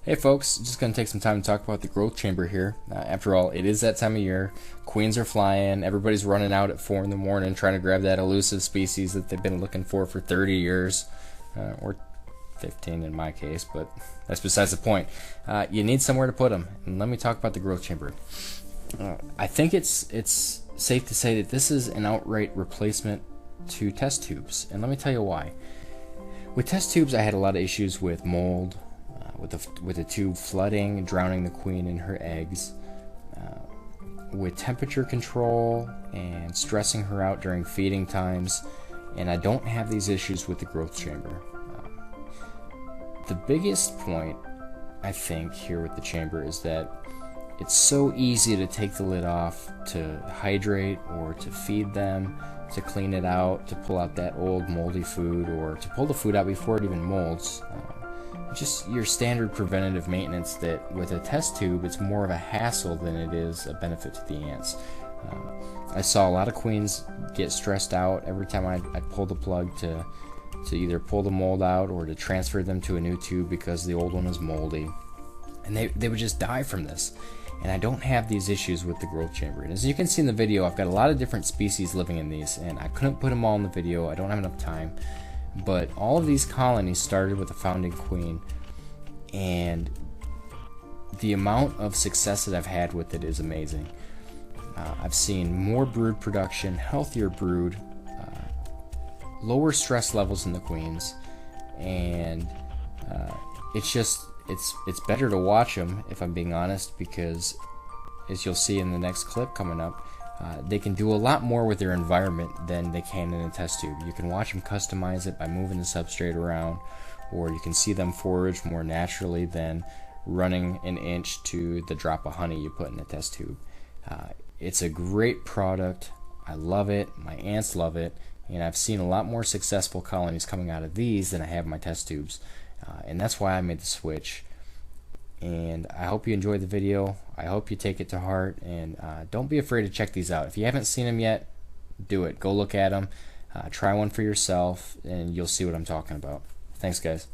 Hey folks, just going to take some time to talk about the growth chamber here. After all, it is that time of year. Queens are flying, everybody's running out at 4 in the morning trying to grab that elusive species that they've been looking for 30 years, or 15 in my case, but that's besides the point. You need somewhere to put them, and let me talk about the growth chamber. I think it's safe to say that this is an outright replacement to test tubes, and let me tell you why. With test tubes, I had a lot of issues with mold, with the tube flooding, drowning the queen in her eggs, with temperature control and stressing her out during feeding times, and I don't have these issues with the growth chamber. The biggest point, I think, here with the chamber is that it's so easy to take the lid off, to hydrate or to feed them, to clean it out, to pull out that old moldy food, or to pull the food out before it even molds. Just your standard preventative maintenance that with a test tube it's more of a hassle than it is a benefit to the ants. I saw a lot of queens get stressed out every time I'd pull the plug to either pull the mold out or to transfer them to a new tube because the old one was moldy, and they would just die from this. And I don't have these issues with the growth chamber. And as you can see in the video, I've got a lot of different species living in these, and I couldn't put them all in the video. I don't have enough time. But all of these colonies started with a founding queen, and the amount of success that I've had with it is amazing. I've seen more brood production, healthier brood, lower stress levels in the queens, and it's better to watch them, if I'm being honest, because as you'll see in the next clip coming up, they can do a lot more with their environment than they can in a test tube. You can watch them customize it by moving the substrate around, or you can see them forage more naturally than running an inch to the drop of honey you put in a test tube. It's a great product. I love it. My ants love it. And I've seen a lot more successful colonies coming out of these than I have my test tubes. And that's why I made the switch. And I hope you enjoyed the video. I hope you take it to heart, and don't be afraid to check these out. If you haven't seen them yet, do it. Go look at them. Try one for yourself, and you'll see what I'm talking about. Thanks, guys.